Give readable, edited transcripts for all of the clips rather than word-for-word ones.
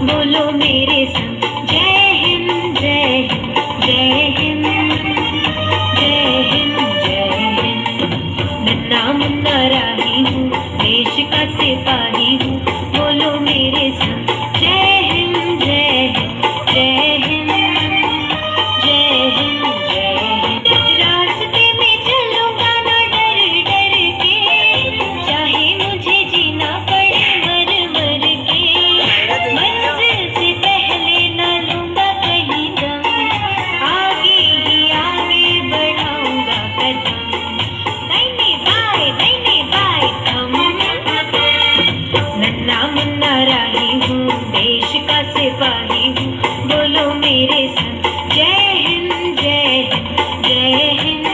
बोलो मेरे संग जय हिंद जय हिंद जय हिंद जय हिंद जय हिंद। नन्हा मुन्ना राही हूँ, देश का सिपाही हूँ, बोलो मेरे संग जय हिंद जय हिंद जय हिंद जय हिंद जय हिंद। रास्ते में चलूंगा ना डर डर के, चाहे मुझे जीना पड़े मर मर के। मंजिल से पहले ना लूंगा कहीं दम, आगे ही आगे बढ़ाऊंगा कदम। दाहिने बाएं थम। नन्हा मुन्ना राही हूँ, देश का सिपाही हूँ, बोलो मेरे संग जय हिंद जय हिंद जय हिंद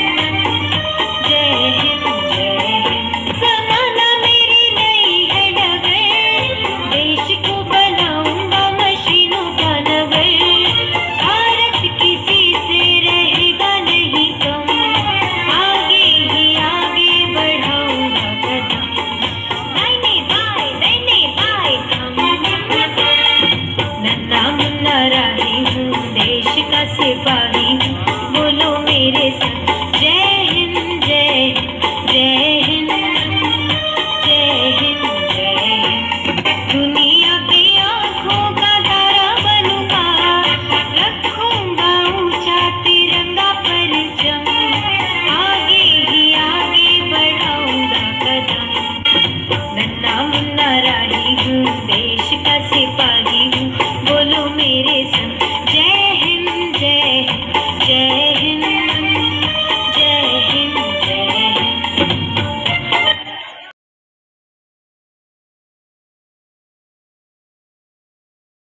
जय हिंद जय हिंद। ज़माना मेरी नई है डगर, देश को बनाऊंगा मशीनों का नगर। भारत किसी से रहेगा नहीं कम, आगे ही आगे बढ़ाऊंगा कदम। दाहिने बाएं थम। नन्हा मुन्ना राही हूँ, देश का सिपाही